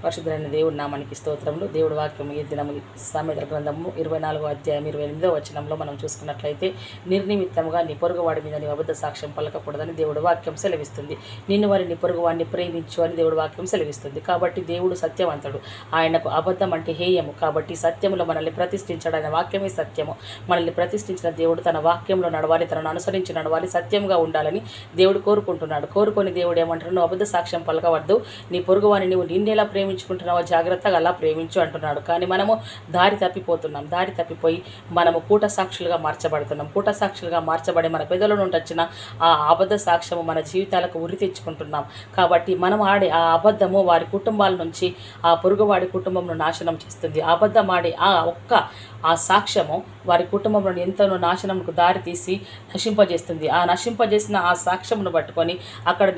పరిశుద్ధమైన దేవుడి నామానికి స్తోత్రములు. దేవుడి వాక్యం ఈ దినము సామెతల గ్రంథము 24వ అధ్యాయం 28వ వచనంలో మనం చూసుకున్నట్లయితే, నిర్నిమిత్తముగా నీ పొరుగువాడి మీద నీ అబద్ధ సాక్ష్యం పలకకూడదని దేవుడి వాక్యం సెలవిస్తుంది. నిన్ను వారి నీ పొరుగువాడిని ప్రేమించు అని దేవుడి వాక్యం సెలవిస్తుంది. కాబట్టి దేవుడు సత్యవంతుడు, ఆయనకు అబద్ధం అంటే హేయము. కాబట్టి సత్యములో మనల్ని ప్రతిష్ఠించాడు. ఆయన వాక్యమే సత్యము. మనల్ని ప్రతిష్ఠించిన దేవుడు తన వాక్యంలో నడవాలి, తనను అనుసరించి నడవాలి, సత్యంగా ఉండాలని దేవుడు కోరుకుంటున్నాడు. కోరుకొని దేవుడు ఏమంటాడు, నువ్వు అబద్ధ సాక్ష్యం పలకవద్దు, నీ పొరుగువాని నువ్వు నిన్నెలా ప్రేమించుకుంటున్నావో జాగ్రత్తగా అలా ప్రేమించు అంటున్నాడు. కానీ మనము దారి తప్పిపోతున్నాం. దారి తప్పిపోయి మనము కూట సాక్షులుగా మార్చబడుతున్నాం. కూట సాక్షులుగా మార్చబడి మన పెదల నుండి వచ్చిన ఆ అబద్ధ సాక్ష్యము మన జీవితాలకు ఉరి తెచ్చుకుంటున్నాం. కాబట్టి మనం ఆడే ఆ అబద్ధము వారి కుటుంబాల నుంచి ఆ పొరుగువాడి కుటుంబంను నాశనం చేస్తుంది. అబద్ధం ఆడే ఆ సాక్ష్యము వారి కుటుంబంలో ఎంతనో నాశనంకు దారి తీసి నశింపజేస్తుంది. ఆ నశింపజేసిన ఆ సాక్ష్యమును పట్టుకొని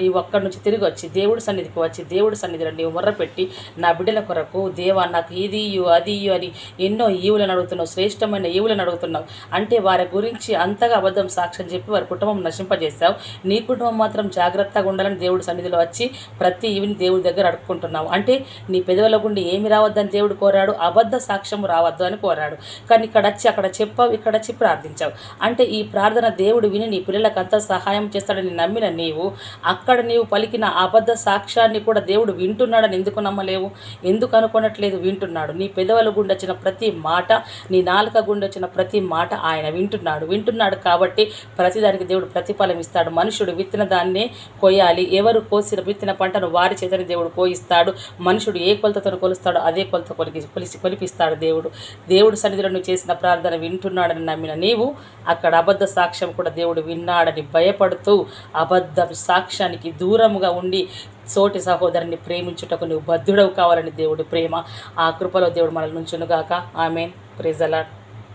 నీవు అక్కడి నుంచి తిరిగి వచ్చి దేవుడి సన్నిధికి వచ్చి దేవుడి సన్నిధిలో నీవు మొర్రపెట్టి, నా బిడ్డల కొరకు దేవా నాకు ఇది ఇయ్యు అది ఇయ్యు అని ఎన్నో ఈవులను అడుగుతున్నావు, శ్రేష్టమైన ఈవులను అడుగుతున్నావు. అంటే వారి గురించి అంతగా అబద్ధం సాక్ష్యం చెప్పి వారి కుటుంబం నశింపజేశావు. నీ కుటుంబం మాత్రం జాగ్రత్తగా ఉండాలని దేవుడి సన్నిధిలో వచ్చి ప్రతి ఈవిని దేవుడి దగ్గర అడుక్కుంటున్నావు. అంటే నీ పెదవుల గుండి ఏమి రావద్దని దేవుడు కోరాడు, అబద్ధ సాక్ష్యము రావద్దు అని కోరాడు. కానీ ఇక్కడ వచ్చి అక్కడ చెప్పావు, ఇక్కడ వచ్చి ప్రార్థించావు. అంటే ఈ ప్రార్థన దేవుడు విని నీ పిల్లలకు అంతా సహాయం చేస్తాడని నమ్మిన నీవు అక్కడ నీవు పలికిన అబద్ధ సాక్ష్యాన్ని కూడా దేవుడు వింటున్నాడని ఎందుకు నమ్మలేవు? ఎందుకు అనుకోనట్లేదు? వింటున్నాడు. నీ పెదవుల గుండా వచ్చిన ప్రతి మాట, నీ నాలుక గుండా వచ్చిన ప్రతి మాట ఆయన వింటున్నాడు. కాబట్టి ప్రతిదానికి దేవుడు ప్రతిఫలం ఇస్తాడు. మనుషుడు విత్తిన దాన్నే కొయ్యాలి. ఎవరు విత్తిన పంటను వారి చేతని దేవుడు కోయిస్తాడు. మనుషుడు ఏ కొలతతో కొలుస్తాడో అదే కొలత కొలిపిస్తాడు దేవుడు సన్నిధిలో నువ్వు చేసిన ప్రార్థన వింటున్నాడని నమ్మిన నీవు అక్కడ అబద్ధ సాక్ష్యం కూడా దేవుడు విన్నాడని భయపడుతూ అబద్ధ సాక్ష్యానికి దూరముగా ఉండి సోటి సహోదరుని ప్రేమించుటకు నువ్వు బద్ధుడవు కావాలని దేవుడి ప్రేమ, ఆ కృపలో దేవుడు మనల్ని ఉంచునుగాక. ఆమేన్. Praise the lord.